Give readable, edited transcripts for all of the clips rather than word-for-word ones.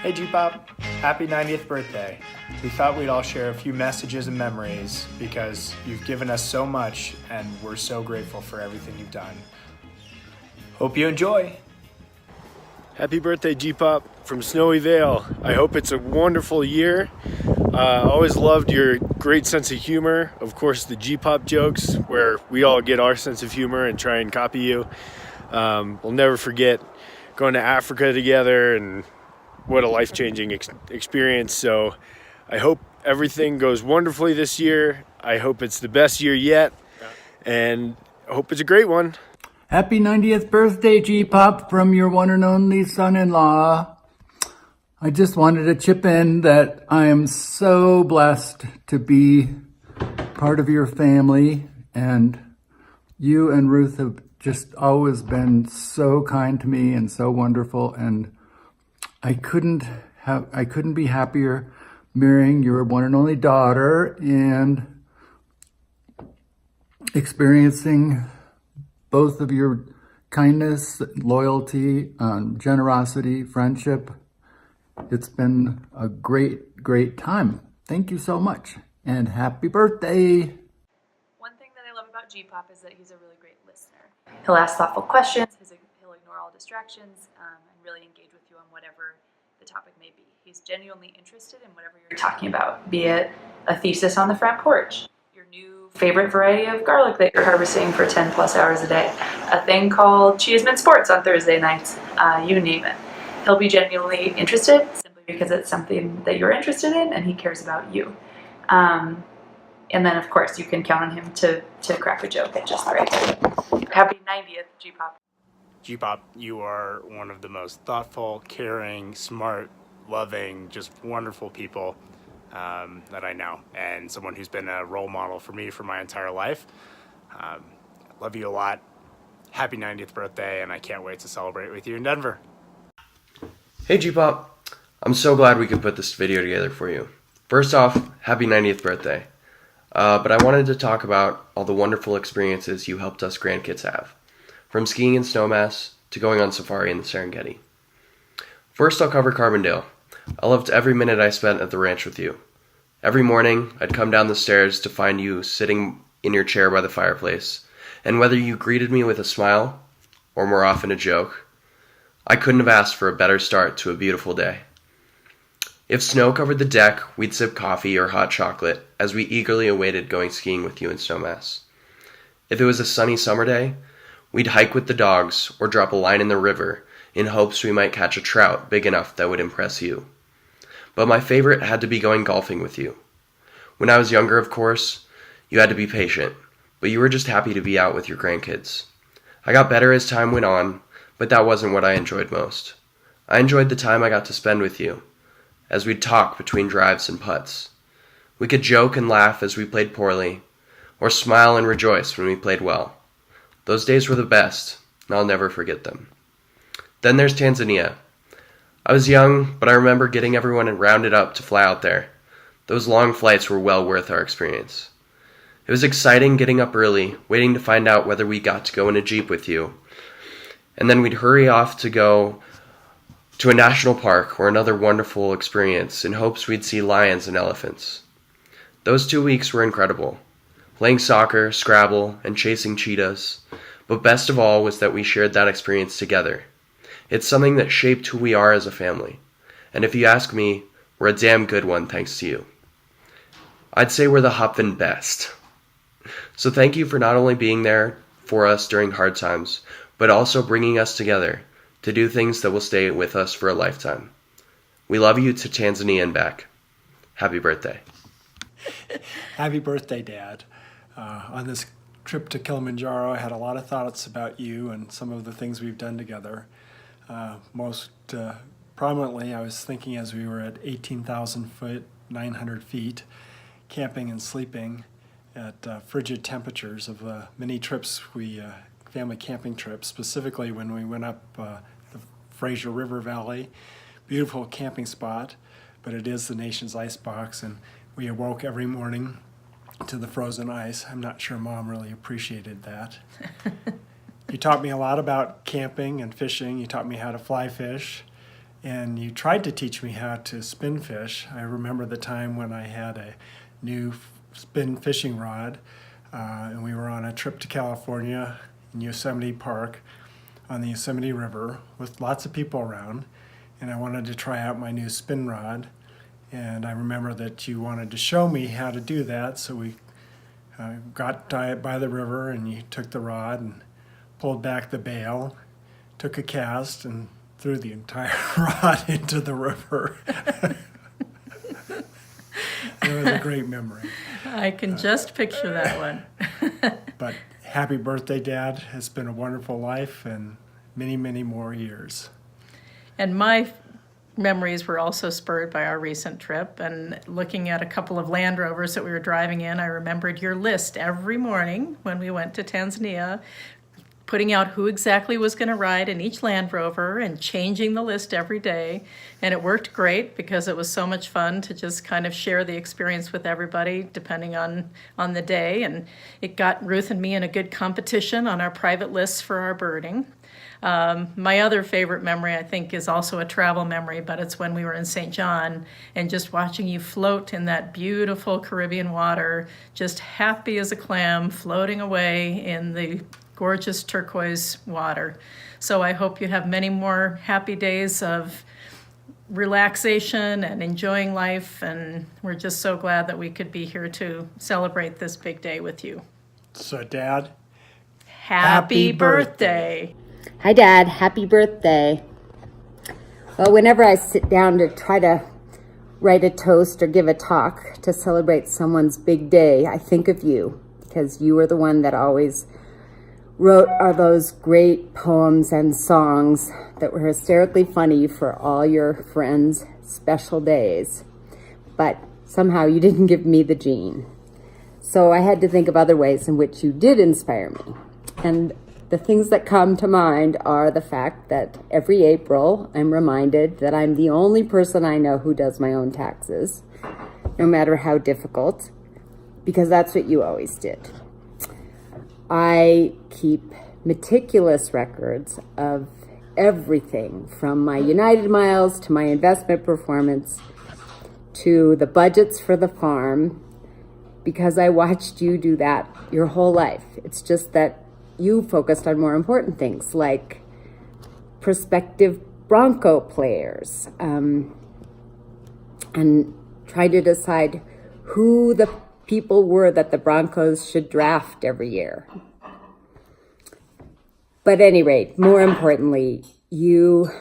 Hey G-Pop, happy 90th birthday. We thought we'd all share a few messages and memories because you've given us so much and we're so grateful for everything you've done. Hope you enjoy. Happy birthday, G-Pop, from Snowy Vale. I hope it's a wonderful year. Always loved your great sense of humor. Of course, the G-Pop jokes, where we all get our sense of humor and try and copy you. We'll never forget going to Africa together, and what a life-changing experience. So I hope everything goes wonderfully this year. I hope it's the best year yet, and I hope it's a great one. Happy 90th birthday, G-Pop, from your one and only son-in-law. I just wanted to chip in that I am so blessed to be part of your family, and you and Ruth have just always been so kind to me and so wonderful, and I couldn't be happier marrying your one and only daughter and experiencing both of your kindness, loyalty, generosity, friendship. It's been a great, great time. Thank you so much, and happy birthday. One thing that I love about G-Pop is that he's a really great listener. He'll ask thoughtful questions, he'll ignore all distractions, and really engage with you on whatever the topic may be. He's genuinely interested in whatever you're talking about, be it a thesis on the front porch, your new favorite variety of garlic that you're harvesting for 10 plus hours a day, a thing called Cheeseman Sports on Thursday nights, you name it. He'll be genuinely interested simply because it's something that you're interested in and he cares about you. And then, of course, you can count on him to crack a joke at just the right time. Happy 90th, G-Pop. G-Pop, you are one of the most thoughtful, caring, smart, loving, just wonderful people that I know, and someone who's been a role model for me for my entire life. Love you a lot. Happy 90th birthday, and I can't wait to celebrate with you in Denver. Hey G-Pop, I'm so glad we could put this video together for you. First off, happy 90th birthday. But I wanted to talk about all the wonderful experiences you helped us grandkids have, from skiing in Snowmass to going on safari in the Serengeti. First, I'll cover Carbondale. I loved every minute I spent at the ranch with you. Every morning, I'd come down the stairs to find you sitting in your chair by the fireplace, and whether you greeted me with a smile, or more often a joke, I couldn't have asked for a better start to a beautiful day. If snow covered the deck, we'd sip coffee or hot chocolate as we eagerly awaited going skiing with you in Snowmass. If it was a sunny summer day, we'd hike with the dogs or drop a line in the river in hopes we might catch a trout big enough that would impress you. But my favorite had to be going golfing with you. When I was younger, of course, you had to be patient, but you were just happy to be out with your grandkids. I got better as time went on, but that wasn't what I enjoyed most. I enjoyed the time I got to spend with you, as we'd talk between drives and putts. We could joke and laugh as we played poorly, or smile and rejoice when we played well. Those days were the best, and I'll never forget them. Then there's Tanzania. I was young, but I remember getting everyone rounded up to fly out there. Those long flights were well worth our experience. It was exciting getting up early, waiting to find out whether we got to go in a Jeep with you, and then we'd hurry off to go to a national park or another wonderful experience in hopes we'd see lions and elephants. Those 2 weeks were incredible, playing soccer, Scrabble, and chasing cheetahs, but best of all was that we shared that experience together. It's something that shaped who we are as a family, and if you ask me, we're a damn good one thanks to you. I'd say we're the Hopfen best. So thank you for not only being there for us during hard times, but also bringing us together to do things that will stay with us for a lifetime. We love you to Tanzania and back. Happy birthday. Happy birthday, Dad. On this trip to Kilimanjaro, I had a lot of thoughts about you and some of the things we've done together. Most prominently, I was thinking as we were at 18,000 foot, 900 feet, camping and sleeping at frigid temperatures of many trips family camping trips, specifically when we went up the Fraser River Valley. Beautiful camping spot, but it is the nation's ice box, and we awoke every morning to the frozen ice. I'm not sure Mom really appreciated that. You taught me a lot about camping and fishing. You taught me how to fly fish, and you tried to teach me how to spin fish. I remember the time when I had a new spin fishing rod, and we were on a trip to California in Yosemite Park on the Yosemite River with lots of people around, and I wanted to try out my new spin rod. And I remember that you wanted to show me how to do that, so we got by the river, and you took the rod and pulled back the bail, took a cast, and threw the entire rod into the river. It was a great memory. I can just picture that one. But happy birthday, Dad. It's been a wonderful life and many, many more years. And my memories were also spurred by our recent trip, and looking at a couple of Land Rovers that we were driving in, I remembered your list every morning when we went to Tanzania, putting out who exactly was going to ride in each Land Rover and changing the list every day. And it worked great because it was so much fun to just kind of share the experience with everybody depending on the day. And it got Ruth and me in a good competition on our private lists for our birding. My other favorite memory, I think, is also a travel memory, but it's when we were in St. John and just watching you float in that beautiful Caribbean water, just happy as a clam, floating away in the gorgeous turquoise water. So I hope you have many more happy days of relaxation and enjoying life, and we're just so glad that we could be here to celebrate this big day with you. So, Dad, Happy birthday. Hi, Dad. Happy birthday. Well, whenever I sit down to try to write a toast or give a talk to celebrate someone's big day, I think of you, because you were the one that always wrote all those great poems and songs that were hysterically funny for all your friends' special days. But somehow you didn't give me the gene. So I had to think of other ways in which you did inspire me. And the things that come to mind are the fact that every April I'm reminded that I'm the only person I know who does my own taxes, no matter how difficult, because that's what you always did. I keep meticulous records of everything from my United Miles to my investment performance to the budgets for the farm, because I watched you do that your whole life. It's just that you focused on more important things like prospective Bronco players, and tried to decide who the people were that the Broncos should draft every year. But at any rate, more importantly, you,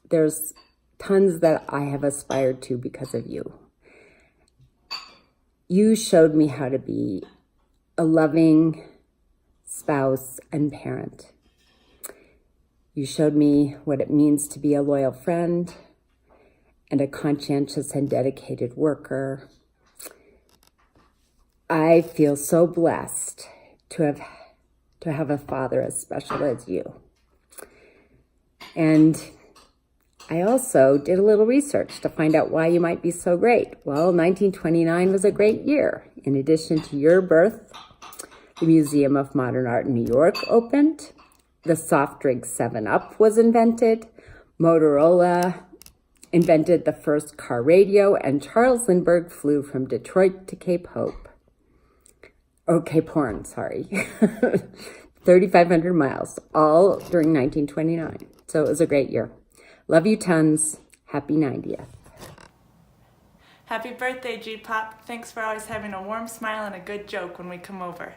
there's tons that I have aspired to because of you. You showed me how to be a loving spouse and parent. You showed me what it means to be a loyal friend and a conscientious and dedicated worker. I feel so blessed to have a father as special as you. And I also did a little research to find out why you might be so great. Well, 1929 was a great year. In addition to your birth, the Museum of Modern Art in New York opened. The soft drink 7-Up was invented. Motorola invented the first car radio, and Charles Lindbergh flew from Detroit to Cape Hope. Oh, Cape Horn, sorry. 3,500 miles, all during 1929. So it was a great year. Love you tons. Happy 90th. Happy birthday, G-Pop. Thanks for always having a warm smile and a good joke when we come over.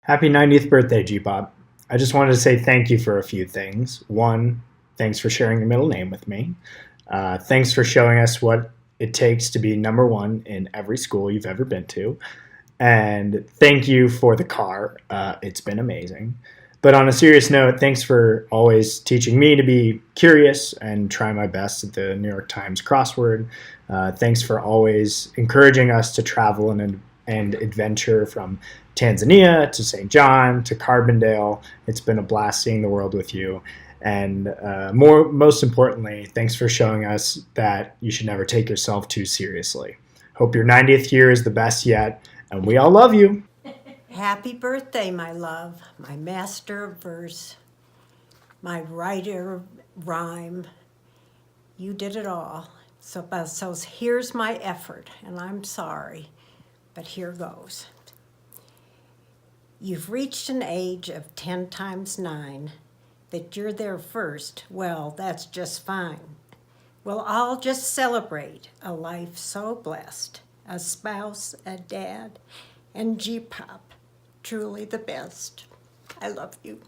Happy 90th birthday, G-Pop. I just wanted to say thank you for a few things. One, thanks for sharing your middle name with me. Thanks for showing us what it takes to be number one in every school you've ever been to. And thank you for the car. It's been amazing. But on a serious note, thanks for always teaching me to be curious and try my best at the New York Times crossword. Thanks for always encouraging us to travel and adventure from Tanzania to St. John to Carbondale. It's been a blast seeing the world with you. And most importantly, thanks for showing us that you should never take yourself too seriously. Hope your 90th year is the best yet, and we all love you. Happy birthday, my love, my master of verse, my writer, rhyme, You did it all. So here's my effort, and I'm sorry, but here goes. You've reached an age of 10 times 9. That you're there first, well, that's just fine. We'll all just celebrate a life so blessed. A spouse, a dad, and G-Pop, truly the best. I love you.